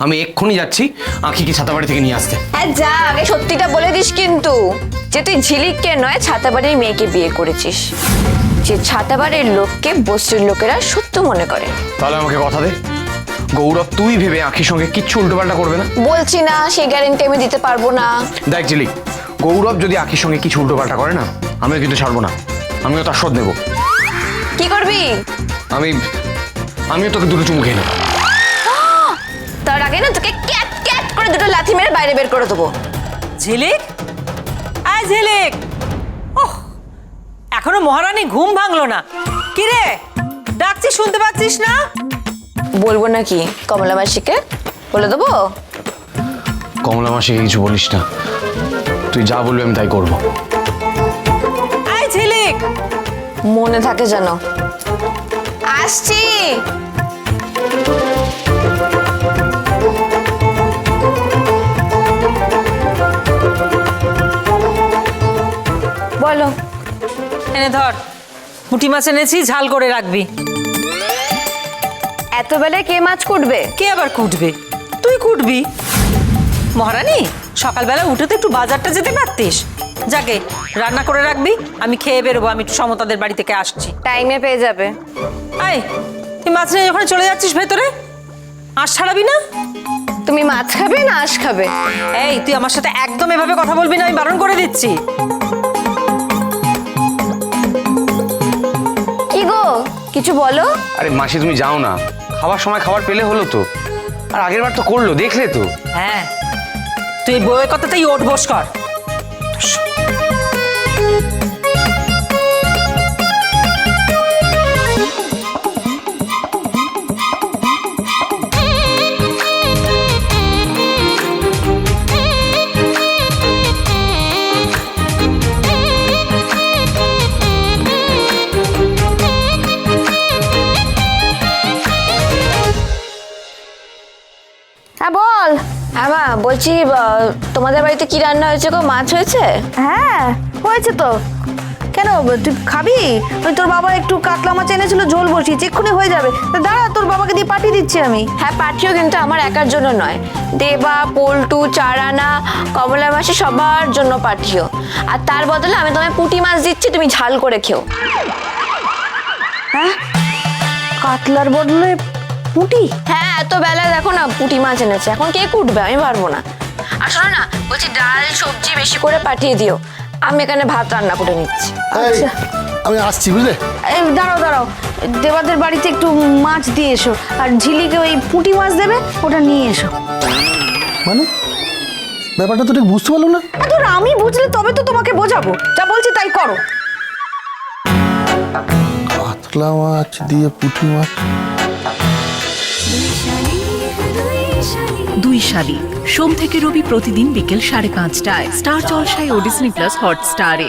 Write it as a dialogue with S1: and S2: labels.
S1: আমি এক্ষুনি যাচ্ছি আঁখিকে ছাতাবাড়ি থেকে নিয়ে আসতে।
S2: হ্যাঁ যা, আগে সত্যিটা বলে দিস কিন্তু, যে তুই ঝিলিককে নয় ছাতাবাড়ির মেয়েকে বিয়ে করেছিস, যে ছাতাবাড়ির লোককে বস্তির লোকেরা সত্য মনে করে।
S1: তাহলে আমাকে কথা দে, গৌরব তুই ভেবে আঁখির সঙ্গে কিচ্ছু উল্টোপাল্টা করবে না?
S2: বলছি না, সেই গ্যারেন্টি আমি দিতে পারবো না।
S1: দেখ ঝিলিক, গৌরব যদি আঁখির সঙ্গে কিছু উল্টোপাল্টা করে না, আমিও কিন্তু ছাড়বো না, আমিও তার শোধ নেবো।
S2: কি করবি?
S1: আমিও তোকে দুটো চুমু খেয়ে নেবো।
S2: তার আগে না তোকে ক্যাট ক্যাট করে দুটো লাথি মেরে বাইরে বের করে দেবো।
S3: ঝিলিক, আয় ঝিলিক, ওহ এখনো মহারানী ঘুম ভাঙলো না। কি রে, ডাকছি শুনতে পাচ্ছিস না?
S2: বলবো নাকি কমলা মাসিকে? বলে দেবো?
S1: কমলা মাসিকে কিছু বলিস না, তুই যা বলবি আমি তাই করবো।
S3: আয় ঝিলিক,
S2: মনে থাকে যেন। আসছি। বলো।
S3: এনে ধর, পুঁটি মাছ এনেছি, ঝাল করে রাখবি।
S2: এত বেলায় কে মাছ কুটবে?
S3: কে আবার কুটবে? তুই কুটবি। মহারানী সকালবেলা উঠে তো একটু বাজারটা যেতে পারতিস। যাকে রান্না করে রাখবি, আমি খেয়ে বেরোবো, আমি একটু সমতাদের বাড়ি থেকে আসছি।
S2: টাইমে পেয়ে যাবে।
S3: আয়, তুই মাছ নিয়ে যখন চলে যাচ্ছিস ভেতরে, আঁশ ছাড়াবি না।
S2: তুমি মাছ খাবে না আঁশ খাবে?
S3: এই তুই আমার সাথে একদম এভাবে কথা বলবি না, আমি বারণ করে দিচ্ছি।
S2: কি গো, কিছু বলো।
S1: আরে মাসি তুমি যাও না, খাবার সময় খাবার পেলে হলো তো, আর আগের বার তো করলো, দেখলে তো।
S3: হ্যাঁ, তুই বউয়ের কথাতেই ওঠ বস কর।
S2: হ্যাঁ বল। হ্যাঁ মা, বলছি তোমাদের বাড়িতে কি রান্না হয়েছে গো? মাছ হয়েছে?
S4: হ্যাঁ হয়েছে তো। কেন, তুই খাবি? ওই তোর বাবা একটু কাতলা মাছ এনেছিল, ঝোল বসিয়েছে, এক্ষুনি হয়ে যাবে। তা দাঁড়া, তোর বাবাকে দিয়ে পাঠিয়ে দিচ্ছি আমি।
S2: হ্যাঁ পাঠিও, কিন্তু আমার একার জন্য নয়, দেবা, পল্টু, চারানা, কমলা মাসি সবার জন্য পাঠিও। আর তার বদলে আমি তোমায় পুঁটি মাছ দিচ্ছি, তুমি ঝাল করে খেও।
S4: হ্যাঁ, কাতলার বদলে পুঁটি?
S2: হ্যাঁ, এত বেলায় দেখো না পুঁটি মাছ এনেছে, এখন কে কুটবে? আমি পারবো না। আর শোনো না, বলছি ডাল সবজি বেশি করে পাঠিয়ে দিও, আমি এখানে ভাত রান্না করে নিচ্ছি।
S4: আচ্ছা,
S5: আমি আসছি বুঝলে।
S4: এই দাঁড়াও দাঁড়াও, দেবাদের বাড়িতে একটু মাছ দিয়ে এসো, আর ঝিলিকে ওই পুঁটি মাছ দেবে, ওটা নিয়ে এসো।
S5: মানে ব্যাপারটা তো ঠিক বুঝতে পারলাম না।
S4: তোর আমি বুঝলে তবে তো তোমাকে বোঝাবো, যা বলছি তাই করো।
S5: কাতলা মাছ দিয়ে পুঁটি মাছ।
S6: দুই শালিক, সোম থেকে রবি প্রতিদিন বিকেল 5:30টায় স্টার জলসায় ও ডিজনি প্লাস হটস্টারে।